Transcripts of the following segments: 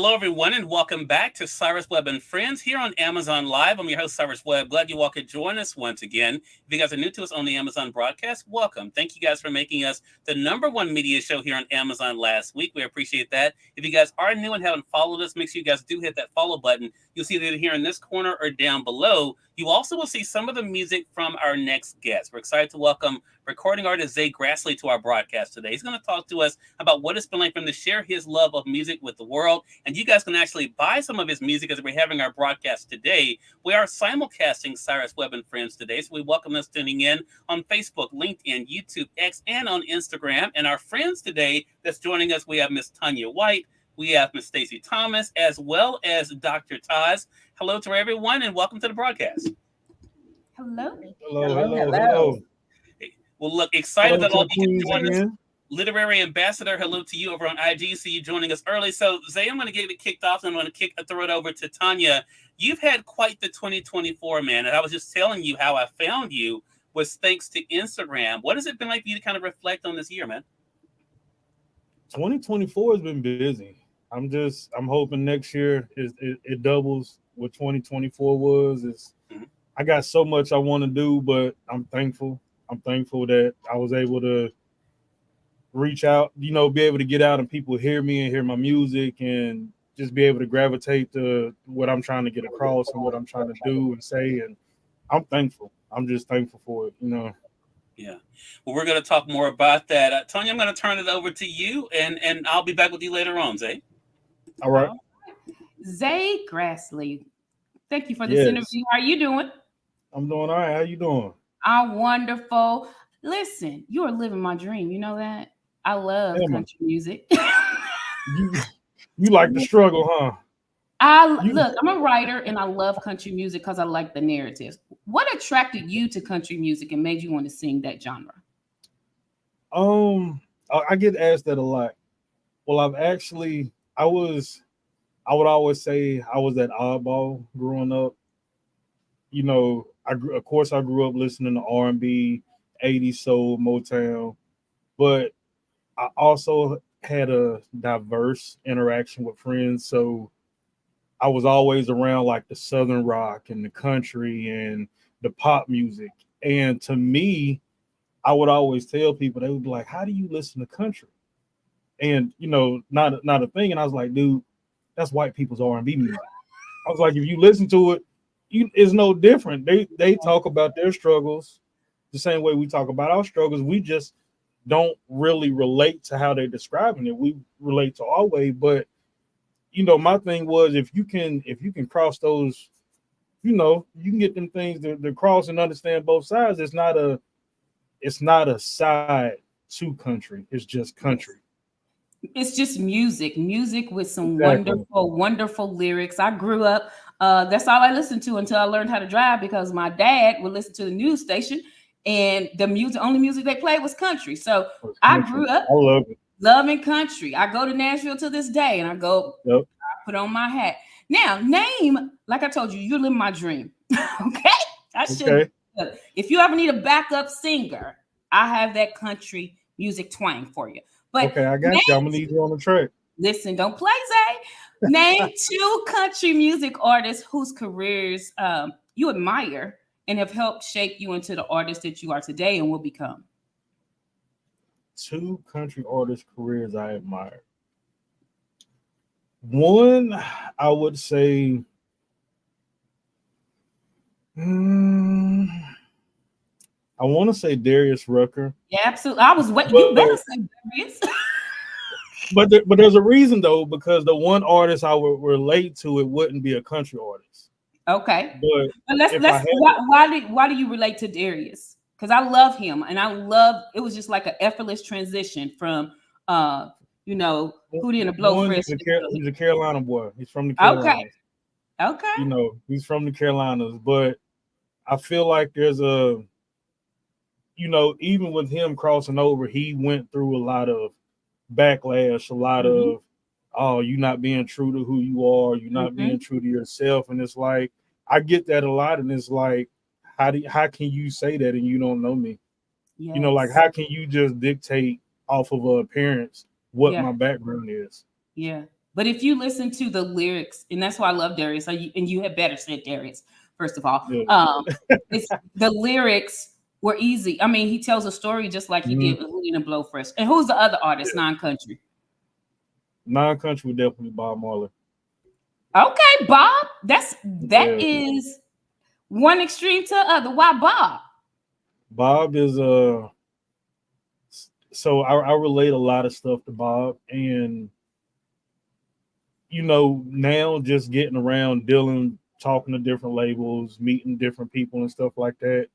Hello, everyone, and welcome back to Cyrus Webb and Friends here on Amazon Live. I'm your host, Cyrus Webb. Glad you all could join us once again. If you guys are new to us on the Amazon broadcast, welcome. Thank you guys for making us the #1 media show here on Amazon last week. We appreciate that. If you guys are new and haven't followed us, make sure you guys do hit that follow button. You'll see it either here in this corner or down below. You also will see some of the music from our next guest. We're excited to welcome recording artist Zay Grastley to our broadcast today. He's going to talk to us about what it's been like for him to share his love of music with the world. And you guys can actually buy some of his music as we're having our broadcast today. We are simulcasting Cyrus Webb and Friends today, so we welcome us tuning in on Facebook, LinkedIn, YouTube, X, and on Instagram. And our friends today that's joining us, we have Miss Tanya White, we have Miss Stacey Thomas, as well as Dr. Taz. Hello to everyone, and welcome to the broadcast. Hello. Hello. Well, look, excited Hello that all to you can the join us. queens Literary Ambassador, hello to you over on IG. See you joining us early. So, Zay, I'm going to get it kicked off, and I'm going to throw it over to Tanya. You've had quite the 2024, man, and I was just telling you how I found you was thanks to Instagram. What has it been like for you to kind of reflect on this year, man? 2024 has been busy. I'm hoping next year it doubles what 2024 was. I got so much I want to do, but I'm thankful. I'm thankful that I was able to reach out, be able to get out and people hear me and hear my music and just be able to gravitate to what I'm trying to get across and what I'm trying to do and say. And I'm thankful. I'm just thankful for it, Yeah. Well, we're going to talk more about that. Tanya, I'm going to turn it over to you, and I'll be back with you later on, Zay. All right. Zay Grastley, thank you for this interview. How are you doing? I'm doing all right. How you doing? I'm wonderful. Listen, you are living my dream. You know that? I love country music. You like the struggle, huh? Look, I'm a writer and I love country music because I like the narratives. What attracted you to country music and made you want to sing that genre? I get asked that a lot. Well, I would always say I was that oddball growing up. I grew up listening to R&B, 80s soul, Motown, but I also had a diverse interaction with friends. So I was always around like the Southern rock and the country and the pop music. And to me, I would always tell people, they would be like, how do you listen to country? And, not a thing. And I was like, dude, that's white people's R&B music. I was like, if you listen to it, it's no different. They talk about their struggles the same way we talk about our struggles. We just don't really relate to how they're describing it. We relate to our way. But, my thing was if you can cross those, you can get them things to cross and understand both sides. It's not a side to country. It's just country. It's just music with some wonderful lyrics. I grew up, that's all I listened to until I learned how to drive, because my dad would listen to the news station and the only music they played was country. So I grew up loving country. I go to Nashville to this day and I put on my hat. Now, like I told you, you're living my dream. Okay? I should. Okay. If you ever need a backup singer, I have that country music twang for you. But okay, I got you. I'm gonna need you on the track. Listen, don't play, Zay. Name 2 country music artists whose careers you admire and have helped shape you into the artist that you are today and will become. 2 country artist careers I admire. One, I would say, I want to say Darius Rucker. Yeah, absolutely. I was waiting. You better say Darius. But there's a reason though, because the one artist I would relate to, it wouldn't be a country artist. Okay. But why do you relate to Darius? Because I love him, and it was just like an effortless transition from Hootie and the Blowfish. He's a Carolina boy. He's from the Carolinas. Okay. He's from the Carolinas, but I feel like there's even with him crossing over, he went through a lot of backlash, a lot of, you're not being true to who you are, you're not being true to yourself. And it's like, I get that a lot. And it's like, how can you say that and you don't know me? Yes. Like, how can you just dictate off of appearance what my background is? Yeah. But if you listen to the lyrics, and that's why I love Darius, and you had better said Darius, first of all. Yeah. It's the lyrics were easy. I mean, he tells a story just like he did with Lean and Blowfresh. And who's the other artist, non-country? Non-country would definitely Bob Marley. Okay, Bob. That Yeah. is one extreme to the other. Why Bob? Bob is so I relate a lot of stuff to Bob, and now just getting around, dealing, talking to different labels, meeting different people and stuff like that,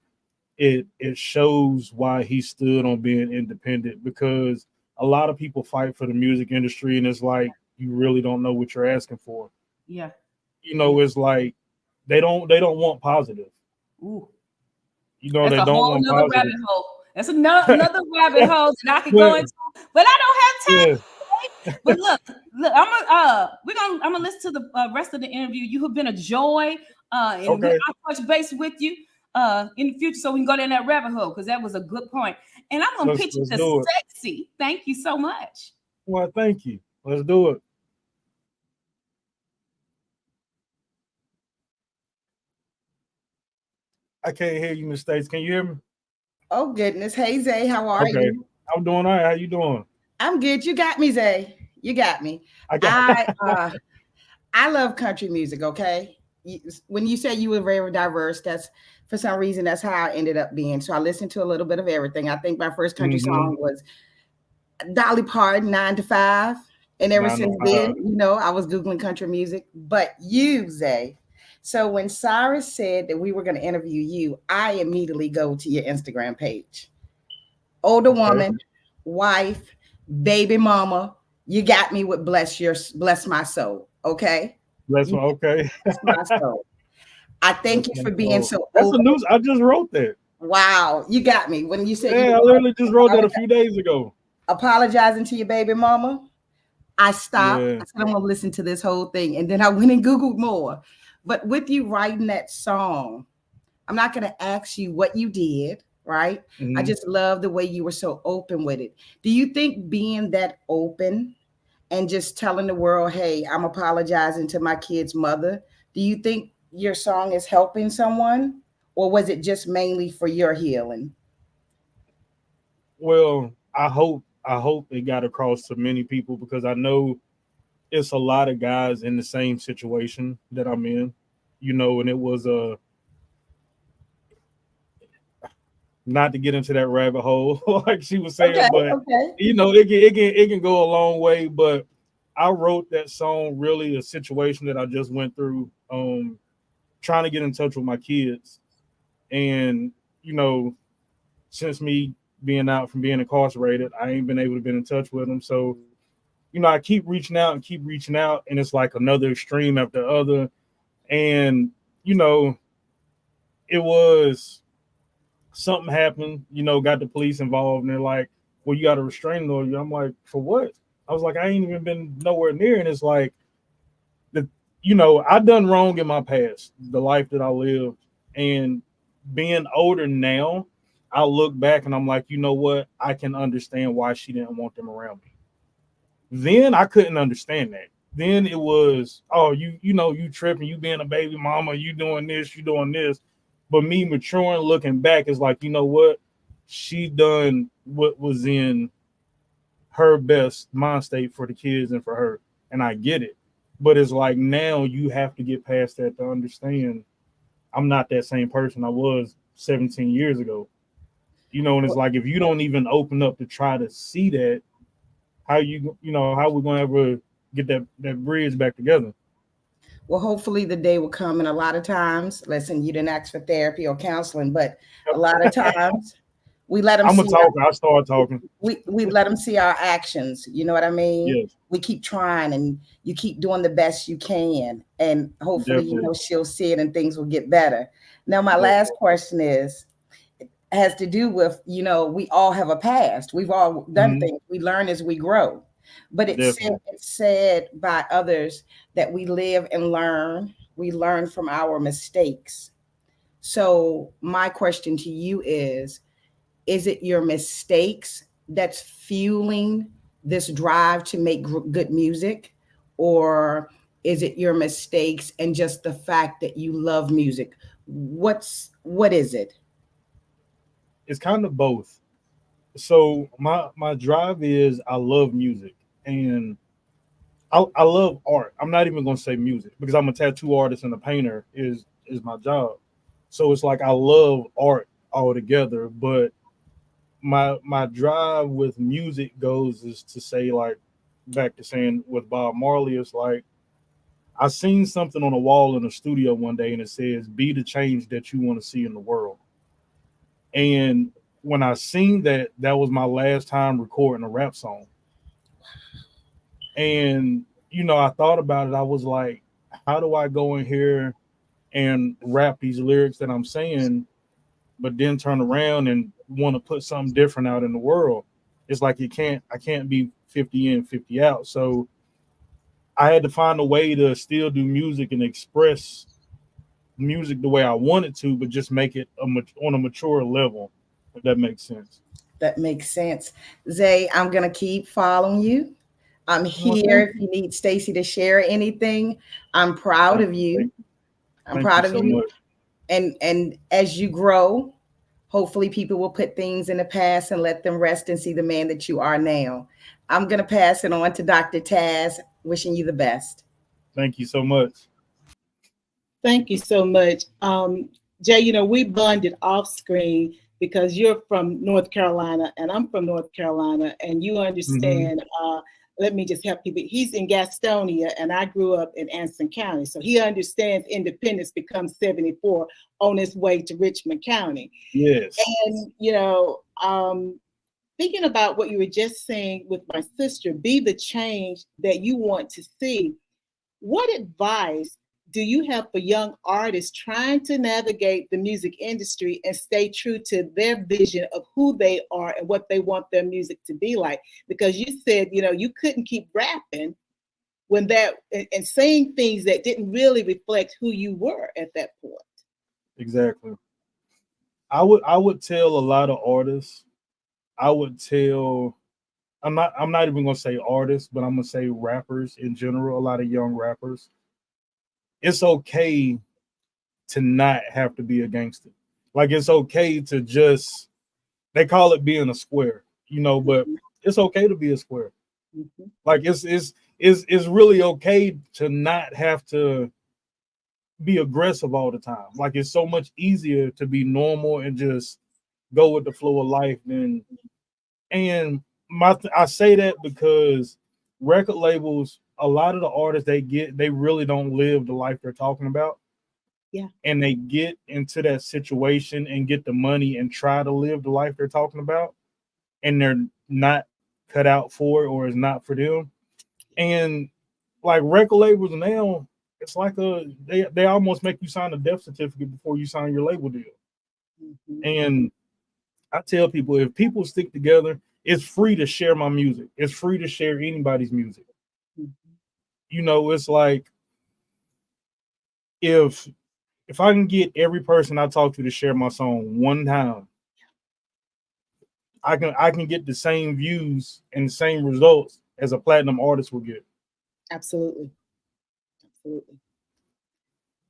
it shows why he stood on being independent, because a lot of people fight for the music industry and it's like you really don't know what you're asking for. Yeah. It's like they don't want positive. Ooh. They That's a don't whole want nother positive. rabbit hole. That's another rabbit hole that I could go into, but I don't have time. Yeah. But look, I'm gonna listen to the rest of the interview. You have been a joy, and Okay. I'll touch base with you in the future so we can go down that rabbit hole, because that was a good point. And I'm gonna pitch it to Sexy. Thank you so much. Well, thank you. Let's do it. I can't hear you, Miss States. Can you hear me? Oh goodness. Hey Zay, how are you? I'm doing all right. How you doing? I'm good. You got me, Zay. You got me. I love country music. Okay. When you say you were very diverse, that's for some reason that's how I ended up being. So I listened to a little bit of everything. I think my first country song was Dolly Parton, 9 to 5. And ever since then, I was Googling country music. But you, Zay. So when Cyrus said that we were going to interview you, I immediately go to your Instagram page. Older woman, wife, baby mama, you got me with bless my soul. Okay. Bless my soul. I thank you for being so That's the news. I just wrote that. Wow. You got me. When you said I literally just wrote that a few days ago. Apologizing to your baby mama. I stopped. I said, I'm gonna listen to this whole thing. And then I went and Googled more. But with you writing that song, I'm not gonna ask you what you did, right? I just love the way you were so open with it. Do you think being that open and just telling the world, hey, I'm apologizing to my kid's mother, do you think your song is helping someone, or was it just mainly for your healing? Well, I hope it got across to many people, because I know it's a lot of guys in the same situation that I'm in, and it was not to get into that rabbit hole like she was saying, but it can go a long way. But I wrote that song really a situation that I just went through, trying to get in touch with my kids. And, since me being out from being incarcerated, I ain't been able to be in touch with them. So, I keep reaching out, and it's like another extreme after the other. And, it was something happened, got the police involved, and they're like, well, you got a restraining order. I'm like, for what? I was like, I ain't even been nowhere near. And it's like, I done wrong in my past, the life that I lived. And being older now, I look back and I'm like, you know what? I can understand why she didn't want them around me. Then I couldn't understand that. Then it was, oh, you tripping, you being a baby mama, you doing this. But me maturing, looking back, is like, you know what? She done what was in her best mind state for the kids and for her. And I get it. But it's like, now you have to get past that to understand I'm not that same person I was 17 years ago. And it's like, if you don't even open up to try to see that, how we're going to ever get that bridge back together? Well, hopefully the day will come. And a lot of times, listen, you didn't ask for therapy or counseling, but a lot of times we let them I start talking. We let them see our actions. You know what I mean? Yes. We keep trying, and you keep doing the best you can. And hopefully, she'll see it and things will get better. Now, my last question has to do with, we all have a past. We've all done things. We learn as we grow. But it's said by others that we live and learn. We learn from our mistakes. So my question to you is it your mistakes that's fueling this drive to make good music? or is it your mistakes and just the fact that you love music? What is it? It's kind of both. So my drive is I love music, and I love art. I'm not even gonna say music because I'm a tattoo artist and a painter is my job. So it's like I love art altogether, but my drive with music goes is to say, like, back to saying with Bob Marley, it's like I seen something on a wall in the studio one day and it says be the change that you want to see in the world. And when I seen that, that was my last time recording a rap song. And I thought about it. I was like, how do I go in here and rap these lyrics that I'm saying, but then turn around and want to put something different out in the world? It's like I can't be 50 in, 50 out. So I had to find a way to still do music and express music the way I wanted to, but just make it on a mature level, if that makes sense. That makes sense. Zay, I'm going to keep following you. I'm Well, here if you need Stacey to share anything. I'm proud of you. I'm thank you proud of so you. much. And as you grow, hopefully people will put things in the past and let them rest and see the man that you are now. I'm going to pass it on to Dr. Taz, wishing you the best. Thank you so much. Thank you so much. Jay, we bonded off screen because you're from North Carolina and I'm from North Carolina, and you understand. Let me just help you. He's in Gastonia and I grew up in Anson County. So he understands independence becomes 74 on its way to Richmond County. Yes. And, thinking about what you were just saying with my sister, be the change that you want to see. What advice do you have for young artists trying to navigate the music industry and stay true to their vision of who they are and what they want their music to be like? Because you said, you couldn't keep rapping when and saying things that didn't really reflect who you were at that point. Exactly. I would tell a lot of artists, I'm not even gonna say artists, but I'm gonna say rappers in general, a lot of young rappers. It's okay to not have to be a gangster. Like, it's okay to just, they call it being a square, but it's okay to be a square. Like, it's really okay to not have to be aggressive all the time. Like, it's so much easier to be normal and just go with the flow of life than. And I say that because record labels, a lot of the artists they really don't live the life they're talking about. Yeah. And they get into that situation and get the money and try to live the life they're talking about, and they're not cut out for it, or it's not for them. And like record labels now, it's like they almost make you sign a death certificate before you sign your label deal. And I tell people, if people stick together, it's free to share my music. It's free to share anybody's music. It's like if I can get every person I talk to share my song one time, I can get the same views and the same results as a platinum artist will get. Absolutely.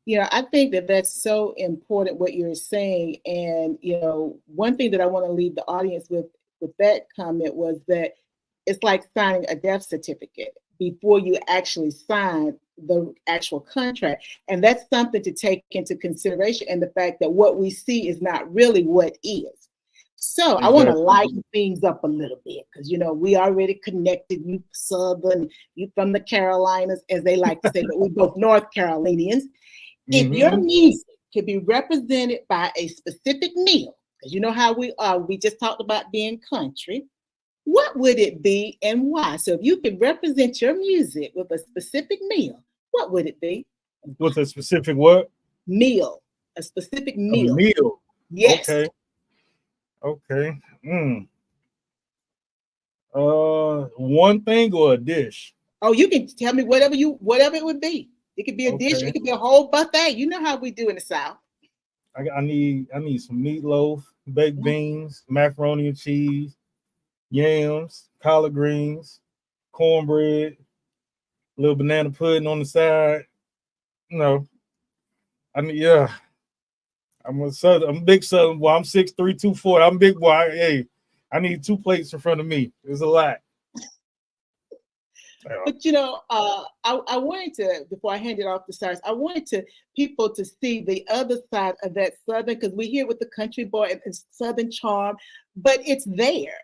I think that that's so important what you're saying. And, one thing that I want to leave the audience with that comment was that it's like signing a death certificate before you actually sign the actual contract. And that's something to take into consideration, and the fact that what we see is not really what is. So exactly. I want to lighten things up a little bit because, we already connected. You Southern, you from the Carolinas, as they like to say, but we're both North Carolinians. If your music can be represented by a specific meal, because you know how we are, we just talked about being country, what would it be and why? So if you could represent your music with a specific meal, what would it be? With a specific what? Meal. A specific meal. A meal. Yes. Okay. One thing or a dish? Oh, you can tell me whatever it would be. It could be a dish. It could be a whole buffet. You know how we do in the South. I need some meatloaf, baked beans, macaroni and cheese, yams, collard greens, cornbread, little banana pudding on the side. You know, I mean, yeah. I'm a big Southern boy. I'm 6'3", 240. I'm a big boy. Hey, I need 2 plates in front of me. It's a lot. But I wanted to, before I hand it off to Cyrus, I wanted people to see the other side of that Southern, because we hear with the country boy and Southern charm, but it's there,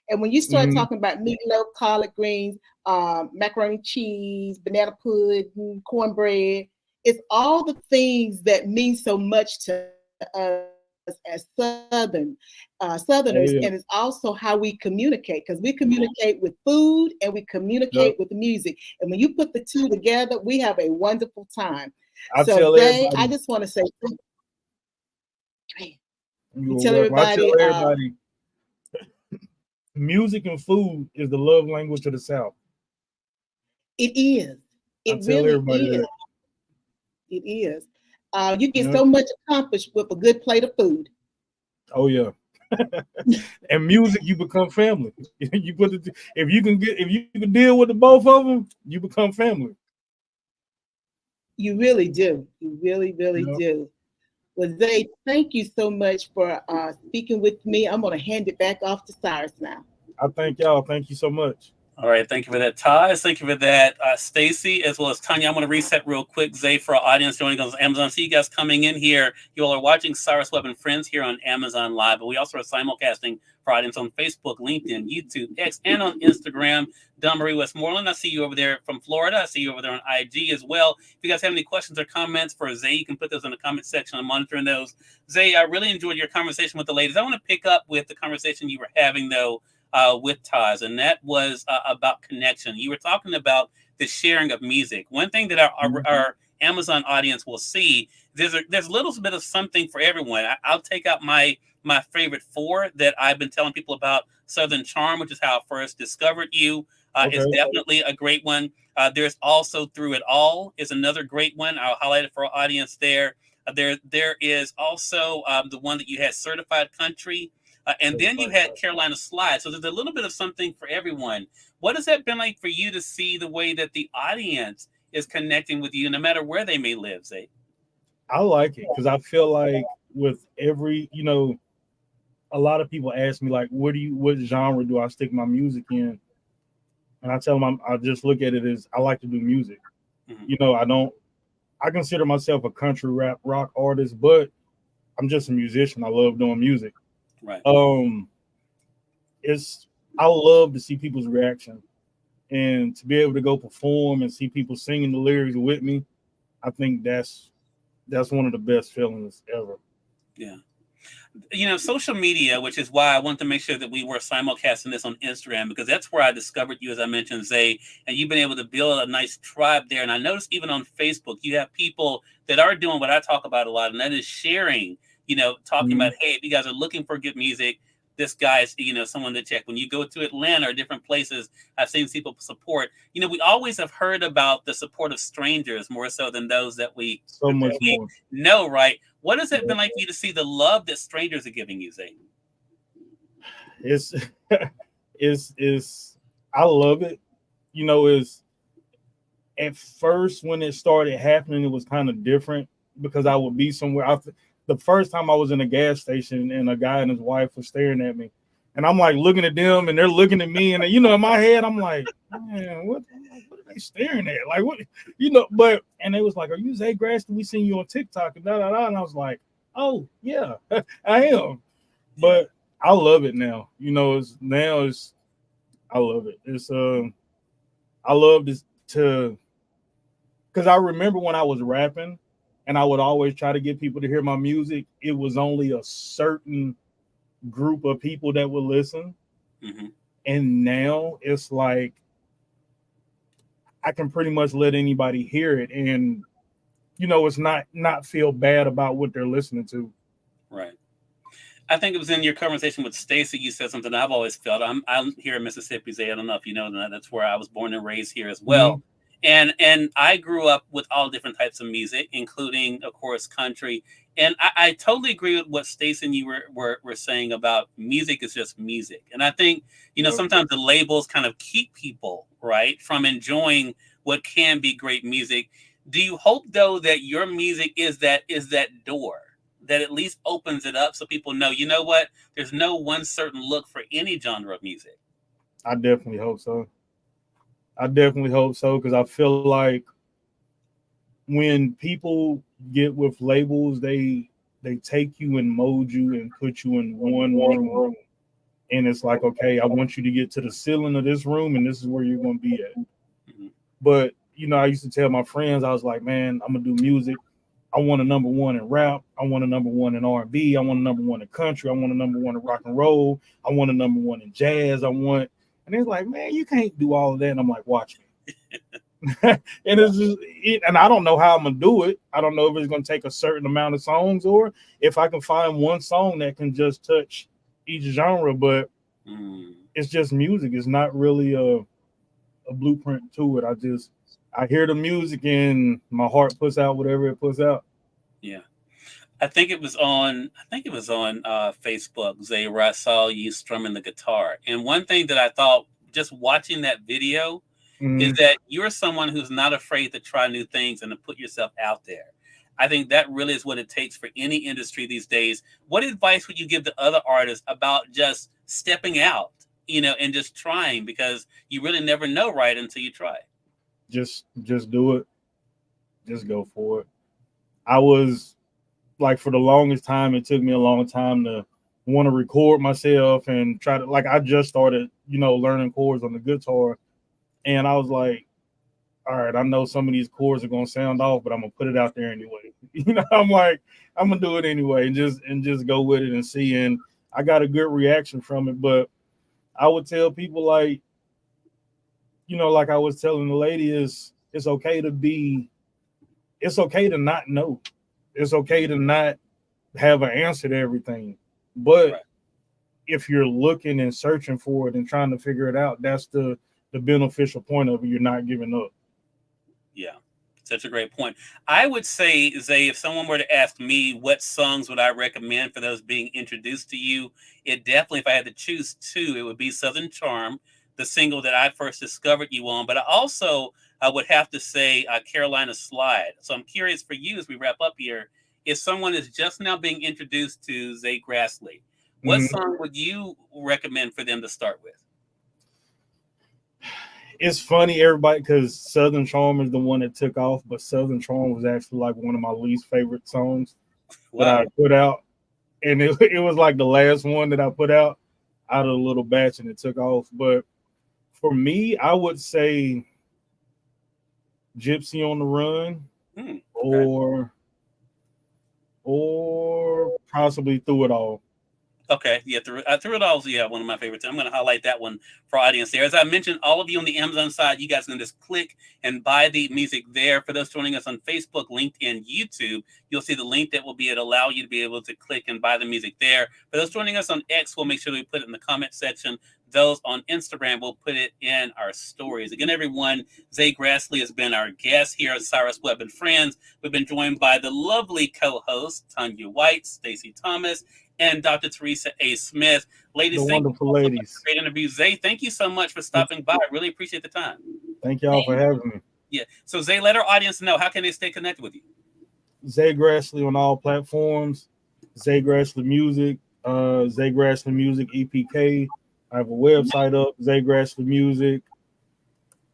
And when you start talking about meatloaf, collard greens, macaroni and cheese, banana pudding, cornbread, it's all the things that mean so much to us as Southerners, and it's also how we communicate, because we communicate with food and we communicate with music, and when you put the two together, we have a wonderful time. I tell Zay, I just want to say, tell everybody, music and food is the love language of the South. It is. It really is. It is. You get so much accomplished with a good plate of food. Oh yeah. And music, you become family. If you can deal with the both of them, you become family. You really do. You really, really do. Well, Zay, thank you so much for speaking with me. I'm going to hand it back off to Cyrus now. I thank y'all. Thank you so much. All right, thank you for that, Taz. Thank you for that, Stacey, as well as Tanya. I'm going to reset real quick, Zay, for our audience joining us on Amazon. See you guys coming in here. You all are watching Cyrus Webb and Friends here on Amazon Live, but we also are simulcasting for audience on Facebook, LinkedIn, YouTube, X, and on Instagram. Don Marie Westmoreland, I see you over there from Florida. I see you over there on IG as well. If you guys have any questions or comments for Zay, you can put those in the comment section. I'm monitoring those. Zay, I really enjoyed your conversation with the ladies. I want to pick up with the conversation you were having, though, with Taz, and that was about connection. You were talking about the sharing of music. One thing that our Amazon audience will see, there's a little bit of something for everyone. I'll take out my favorite 4 that I've been telling people about. Southern Charm, which is how I first discovered you, is definitely a great one. There's also Through It All is another great one. I'll highlight it for our audience there. There is also the one that you had, Certified Country. And then you had Carolina Slide. So there's a little bit of something for everyone. What has that been like for you to see the way that the audience is connecting with you, no matter where they may live, Zay? I like it because I feel like with every, a lot of people ask me, like, what genre do I stick my music in? And I tell them I just look at it as I like to do music. Mm-hmm. I consider myself a country rap rock artist, but I'm just a musician. I love doing music. Right. I love to see people's reaction and to be able to go perform and see people singing the lyrics with me. I think that's one of the best feelings ever. Yeah. Social media, which is why I wanted to make sure that we were simulcasting this on Instagram, because that's where I discovered you, as I mentioned, Zay, and you've been able to build a nice tribe there. And I noticed even on Facebook, you have people that are doing what I talk about a lot, and that is sharing, talking about, hey, if you guys are looking for good music, this guy's, someone to check. When you go to Atlanta or different places, I've seen people support. We always have heard about the support of strangers more so than those that we know, right? What has it been like for you to see the love that strangers are giving you, Zay? It's I love it. Is at first when it started happening, it was kind of different because I would be somewhere. The first time I was in a gas station and a guy and his wife were staring at me, and I'm like looking at them and they're looking at me, and in my head I'm like, man, what are they staring at? Like what, But and they was like, are you Zay Grastley? We seen you on TikTok and and I was like, oh yeah, I am. But I love it now. I love it. I love this because I remember when I was rapping. And I would always try to get people to hear my music. It was only a certain group of people that would listen. Mm-hmm. And now it's like I can pretty much let anybody hear it. And, it's not feel bad about what they're listening to. Right. I think it was in your conversation with Stacey, you said something I've always felt. I'm here in Mississippi, Zay. I don't know if you know that. That's where I was born and raised here as well. Mm-hmm. And I grew up with all different types of music, including, of course, country. And I totally agree with what Stacey and you were saying about music is just music. And I think, sometimes the labels kind of keep people, right, from enjoying what can be great music. Do you hope though that your music is that door that at least opens it up so people know, you know what, there's no one certain look for any genre of music? I definitely hope so. I definitely hope so because I feel like when people get with labels, they take you and mold you and put you in one room, and it's like, okay, I want you to get to the ceiling of this room, and this is where you're gonna be at. Mm-hmm. But I used to tell my friends, I was like, man, I'm gonna do music. I want a number one in rap. I want a number one in R&B. I want a number one in country. I want a number one in rock and roll. I want a number one in jazz. And it's like, man, you can't do all of that. And I'm like, watch me. And it's just, and I don't know how I'm gonna do it. I don't know if it's gonna take a certain amount of songs or if I can find one song that can just touch each genre. But it's just music. It's not really a blueprint to it. I hear the music and my heart puts out whatever it puts out. Yeah. I think it was on Facebook, Zay, where I saw you strumming the guitar. And one thing that I thought just watching that video is that you're someone who's not afraid to try new things and to put yourself out there. I think that really is what it takes for any industry these days. What advice would you give to other artists about just stepping out, and just trying, because you really never know right until you try? Just do it. Just go for it. I was like, for the longest time, it took me a long time to want to record myself and try to, like, I just started, learning chords on the guitar. And I was like, all right, I know some of these chords are going to sound off, but I'm going to put it out there anyway. I'm like, I'm going to do it anyway and just go with it and see. And I got a good reaction from it. But I would tell people, like, like I was telling the lady, it's okay to not know. It's okay to not have an answer to everything. But if you're looking and searching for it and trying to figure it out, that's the beneficial point of it. You're not giving up. Yeah, such a great point. I would say, Zay, if someone were to ask me what songs would I recommend for those being introduced to you, it definitely, if I had to choose two, it would be Southern Charm, the single that I first discovered you on. But I would have to say Carolina Slide. So I'm curious for you as we wrap up here, if someone is just now being introduced to Zay Grastley, what song would you recommend for them to start with? It's funny, everybody, because Southern Charm is the one that took off, but Southern Charm was actually like one of my least favorite songs that I put out. And it was like the last one that I put out of the little batch, and it took off. But for me, I would say Gypsy on the Run or possibly Through It All. Okay, yeah, Through It All is one of my favorites. I'm going to highlight that one for our audience there. As I mentioned, all of you on the Amazon side, you guys can just click and buy the music there. For those joining us on Facebook, LinkedIn, YouTube, you'll see the link that will allow you to be able to click and buy the music there. For those joining us on X, we'll make sure we put it in the comment section. Those on Instagram, we'll put it in our stories. Again, everyone, Zay Grastley has been our guest here at Cyrus Webb and Friends. We've been joined by the lovely co-hosts, Tanya White, Stacey Thomas, and Dr. Teresa A. Smith. Ladies, the wonderful ladies. Great interview. Zay, thank you so much for stopping by. I really appreciate the time. Thank y'all for having me. Yeah. So, Zay, let our audience know, how can they stay connected with you? Zay Grastley on all platforms. Zay Grastley Music. Zay Grastley Music EPK. I have a website up, Zay Grastley Music.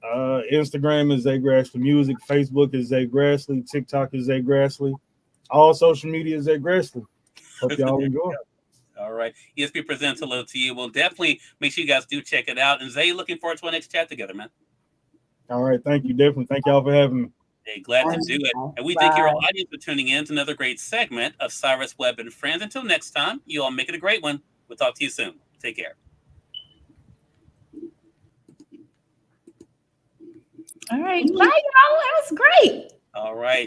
Instagram is Zay Grastley Music. Facebook is Zay Grastley. TikTok is Zay Grastley. All social media is Zay Grastley. Hope y'all enjoy. All right. ESP presents hello to you. We'll definitely make sure you guys do check it out. And Zay, looking forward to our next chat together, man. All right. Thank you. Definitely. Thank y'all for having me. Hey, glad to do it. And we thank your audience for tuning in to another great segment of Cyrus Webb and Friends. Until next time, you all make it a great one. We'll talk to you soon. Take care. All right. Bye, y'all. That was great. All right.